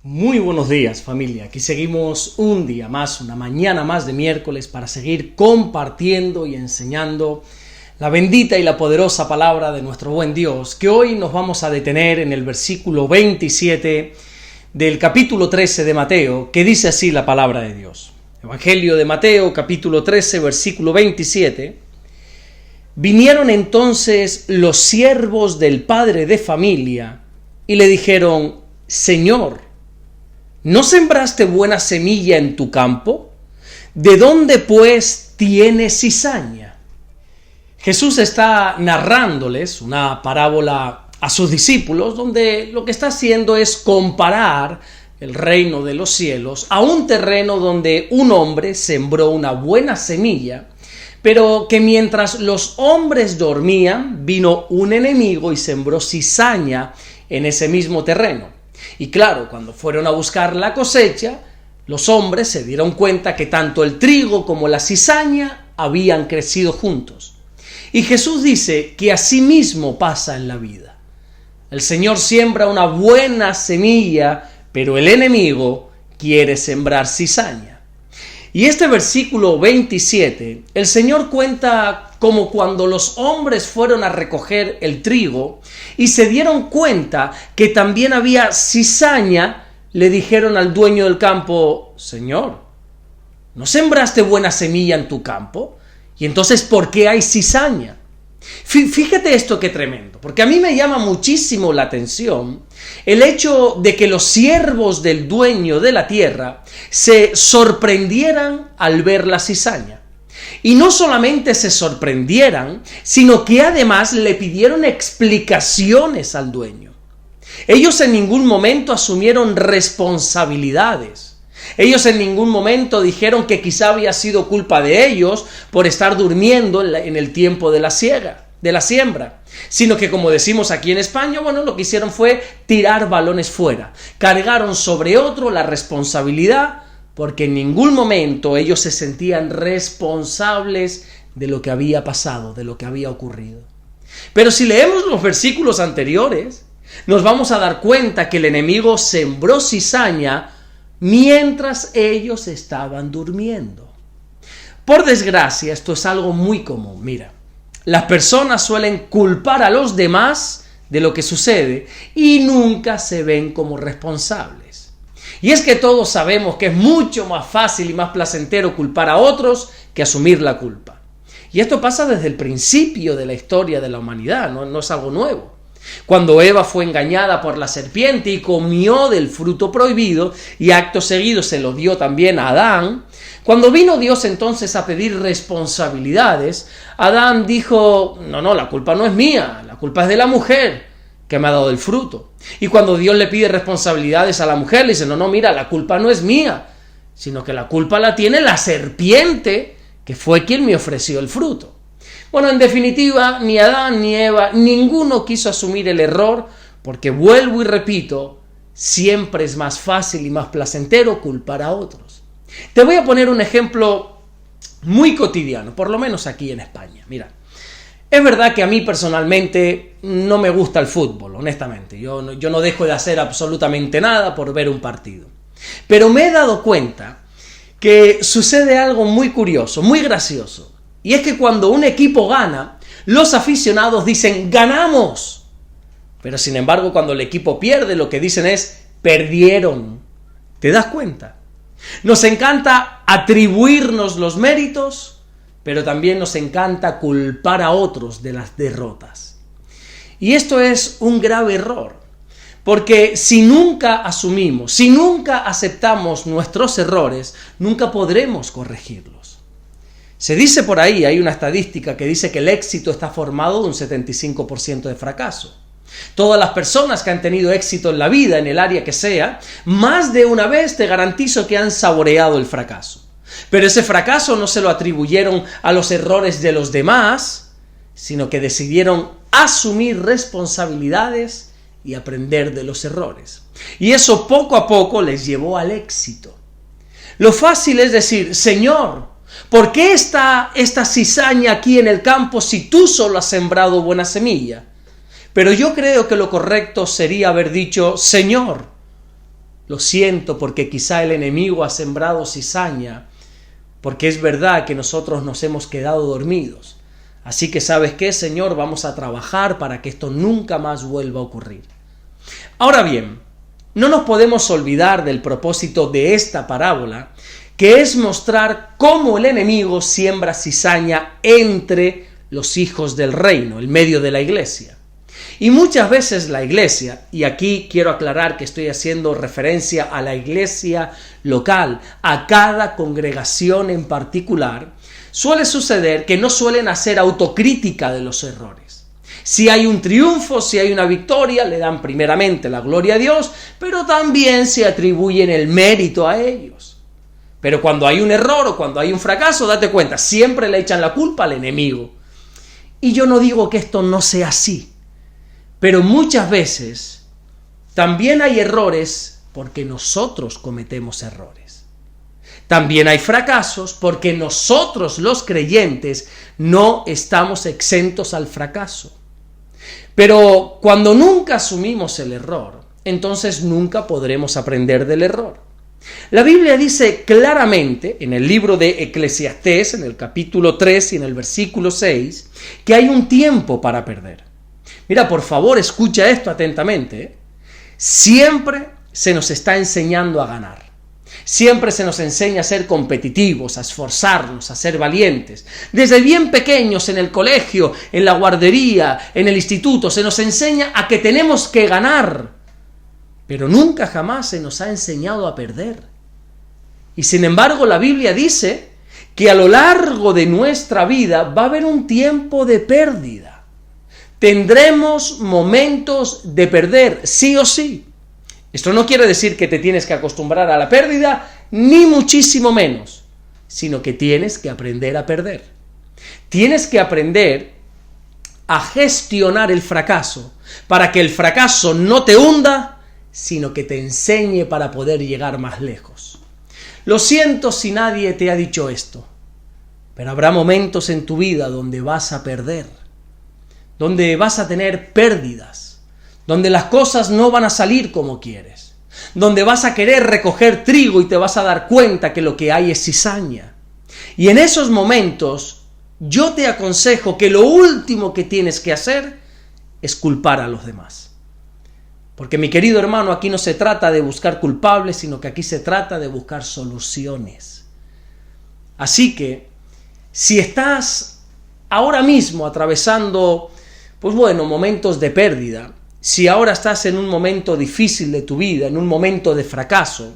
Muy buenos días, familia. Aquí seguimos un día más, una mañana más de miércoles para seguir compartiendo y enseñando la bendita y la poderosa palabra de nuestro buen Dios, que hoy nos vamos a detener en el versículo 27 del capítulo 13 de Mateo, que dice así la palabra de Dios. Evangelio de Mateo, capítulo 13, versículo 27. Vinieron entonces los siervos del padre de familia y le dijeron: Señor, ¿no sembraste buena semilla en tu campo? ¿De dónde, pues, tienes cizaña? Jesús está narrándoles una parábola a sus discípulos, donde lo que está haciendo es comparar el reino de los cielos a un terreno donde un hombre sembró una buena semilla, pero que mientras los hombres dormían, vino un enemigo y sembró cizaña en ese mismo terreno. Y claro, cuando fueron a buscar la cosecha, los hombres se dieron cuenta que tanto el trigo como la cizaña habían crecido juntos. Y Jesús dice que así mismo pasa en la vida. El Señor siembra una buena semilla, pero el enemigo quiere sembrar cizaña. Y este versículo 27, el Señor cuenta como cuando los hombres fueron a recoger el trigo y se dieron cuenta que también había cizaña, le dijeron al dueño del campo: Señor, ¿no sembraste buena semilla en tu campo? Y entonces, ¿por qué hay cizaña? Fíjate esto, qué tremendo, porque a mí me llama muchísimo la atención el hecho de que los siervos del dueño de la tierra se sorprendieran al ver la cizaña. Y no solamente se sorprendieran, sino que además le pidieron explicaciones al dueño. Ellos en ningún momento asumieron responsabilidades. Ellos en ningún momento dijeron que quizá había sido culpa de ellos por estar durmiendo en el tiempo de la siembra, sino que, como decimos aquí en España, lo que hicieron fue tirar balones fuera. Cargaron sobre otro la responsabilidad, porque en ningún momento ellos se sentían responsables de lo que había pasado, de lo que había ocurrido. Pero si leemos los versículos anteriores, nos vamos a dar cuenta que el enemigo sembró cizaña mientras ellos estaban durmiendo. Por desgracia, esto es algo muy común. Mira, las personas suelen culpar a los demás de lo que sucede y nunca se ven como responsables. Y es que todos sabemos que es mucho más fácil y más placentero culpar a otros que asumir la culpa. Y esto pasa desde el principio de la historia de la humanidad, no es algo nuevo. Cuando Eva fue engañada por la serpiente y comió del fruto prohibido, y acto seguido se lo dio también a Adán, cuando vino Dios entonces a pedir responsabilidades, Adán dijo: no, la culpa no es mía, la culpa es de la mujer que me ha dado el fruto. Y cuando Dios le pide responsabilidades a la mujer, le dice: no, mira, la culpa no es mía, sino que la culpa la tiene la serpiente, que fue quien me ofreció el fruto. En definitiva, ni Adán ni Eva, ninguno quiso asumir el error, porque, vuelvo y repito, siempre es más fácil y más placentero culpar a otros. Te voy a poner un ejemplo muy cotidiano, por lo menos aquí en España. Mira, es verdad que a mí personalmente no me gusta el fútbol, honestamente. Yo no dejo de hacer absolutamente nada por ver un partido. Pero me he dado cuenta que sucede algo muy curioso, muy gracioso. Y es que cuando un equipo gana, los aficionados dicen: ¡ganamos! Pero sin embargo, cuando el equipo pierde, lo que dicen es: ¡perdieron! ¿Te das cuenta? Nos encanta atribuirnos los méritos, pero también nos encanta culpar a otros de las derrotas. Y esto es un grave error, porque si nunca asumimos, si nunca aceptamos nuestros errores, nunca podremos corregirlos. Se dice por ahí, hay una estadística que dice que el éxito está formado de un 75% de fracaso. Todas las personas que han tenido éxito en la vida, en el área que sea, más de una vez te garantizo que han saboreado el fracaso. Pero ese fracaso no se lo atribuyeron a los errores de los demás, sino que decidieron asumir responsabilidades y aprender de los errores. Y eso poco a poco les llevó al éxito. Lo fácil es decir: Señor, ¿por qué está esta cizaña aquí en el campo si tú solo has sembrado buena semilla? Pero yo creo que lo correcto sería haber dicho: Señor, lo siento porque quizá el enemigo ha sembrado cizaña, porque es verdad que nosotros nos hemos quedado dormidos. Así que ¿sabes qué, Señor? Vamos a trabajar para que esto nunca más vuelva a ocurrir. Ahora bien, no nos podemos olvidar del propósito de esta parábola, que es mostrar cómo el enemigo siembra cizaña entre los hijos del reino, en medio de la iglesia. Y muchas veces la iglesia, y aquí quiero aclarar que estoy haciendo referencia a la iglesia local, a cada congregación en particular, suele suceder que no suelen hacer autocrítica de los errores. Si hay un triunfo, si hay una victoria, le dan primeramente la gloria a Dios, pero también se atribuyen el mérito a ellos. Pero cuando hay un error o cuando hay un fracaso, date cuenta, siempre le echan la culpa al enemigo. Y yo no digo que esto no sea así, pero muchas veces también hay errores porque nosotros cometemos errores. También hay fracasos porque nosotros los creyentes no estamos exentos al fracaso. Pero cuando nunca asumimos el error, entonces nunca podremos aprender del error. La Biblia dice claramente en el libro de Eclesiastés, en el capítulo 3 y en el versículo 6, que hay un tiempo para perder. Mira, por favor, escucha esto atentamente. Siempre se nos está enseñando a ganar. Siempre se nos enseña a ser competitivos, a esforzarnos, a ser valientes. Desde bien pequeños en el colegio, en la guardería, en el instituto, se nos enseña a que tenemos que ganar. Pero nunca jamás se nos ha enseñado a perder. Y sin embargo la Biblia dice que a lo largo de nuestra vida va a haber un tiempo de pérdida. Tendremos momentos de perder, sí o sí. Esto no quiere decir que te tienes que acostumbrar a la pérdida, ni muchísimo menos, sino que tienes que aprender a perder. Tienes que aprender a gestionar el fracaso, para que el fracaso no te hunda, sino que te enseñe para poder llegar más lejos. Lo siento si nadie te ha dicho esto, pero habrá momentos en tu vida donde vas a perder, donde vas a tener pérdidas, donde las cosas no van a salir como quieres, donde vas a querer recoger trigo y te vas a dar cuenta que lo que hay es cizaña. Y en esos momentos yo te aconsejo que lo último que tienes que hacer es culpar a los demás. Porque mi querido hermano, aquí no se trata de buscar culpables, sino que aquí se trata de buscar soluciones. Así que, si estás ahora mismo atravesando, momentos de pérdida, si ahora estás en un momento difícil de tu vida, en un momento de fracaso,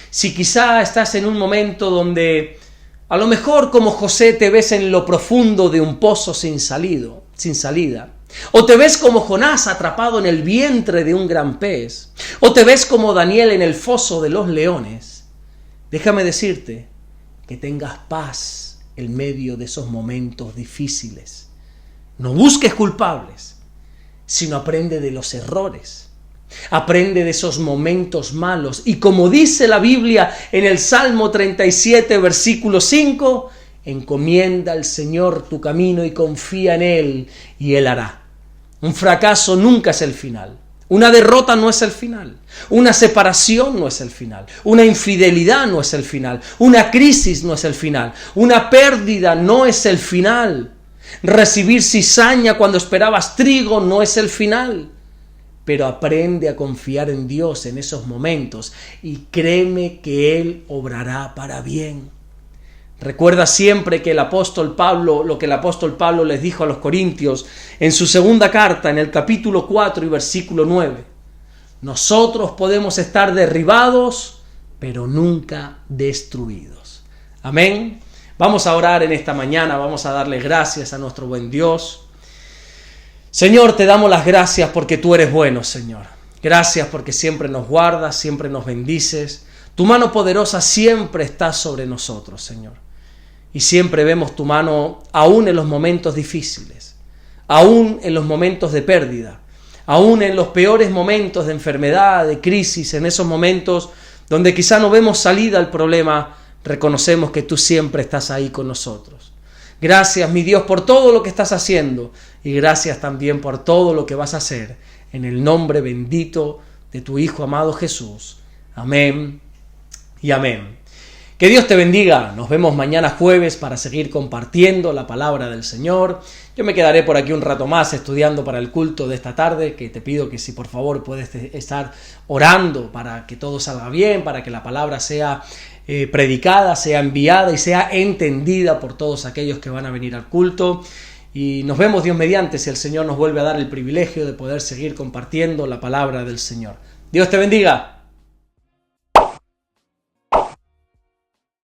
si quizá estás en un momento donde a lo mejor como José te ves en lo profundo de un pozo sin salida, o te ves como Jonás atrapado en el vientre de un gran pez, o te ves como Daniel en el foso de los leones, déjame decirte que tengas paz en medio de esos momentos difíciles. No busques culpables, sino aprende de los errores. Aprende de esos momentos malos. Y como dice la Biblia en el Salmo 37, versículo 5, encomienda al Señor tu camino y confía en Él, y Él hará. Un fracaso nunca es el final. Una derrota no es el final. Una separación no es el final. Una infidelidad no es el final. Una crisis no es el final. Una pérdida no es el final. Recibir cizaña cuando esperabas trigo no es el final. Pero aprende a confiar en Dios en esos momentos y créeme que Él obrará para bien. Recuerda siempre que lo que el apóstol Pablo les dijo a los corintios en su segunda carta, en el capítulo 4 y versículo 9. Nosotros podemos estar derribados, pero nunca destruidos. Amén. Vamos a orar en esta mañana, vamos a darle gracias a nuestro buen Dios. Señor, te damos las gracias porque tú eres bueno, Señor. Gracias porque siempre nos guardas, siempre nos bendices. Tu mano poderosa siempre está sobre nosotros, Señor. Y siempre vemos tu mano aún en los momentos difíciles, aún en los momentos de pérdida, aún en los peores momentos de enfermedad, de crisis, en esos momentos donde quizá no vemos salida al problema, reconocemos que tú siempre estás ahí con nosotros. Gracias, mi Dios, por todo lo que estás haciendo y gracias también por todo lo que vas a hacer en el nombre bendito de tu Hijo amado Jesús. Amén y amén. Que Dios te bendiga. Nos vemos mañana jueves para seguir compartiendo la palabra del Señor. Yo me quedaré por aquí un rato más estudiando para el culto de esta tarde, que te pido que si por favor puedes estar orando para que todo salga bien, para que la palabra sea predicada, sea enviada y sea entendida por todos aquellos que van a venir al culto. Y nos vemos Dios mediante si el Señor nos vuelve a dar el privilegio de poder seguir compartiendo la palabra del Señor. Dios te bendiga.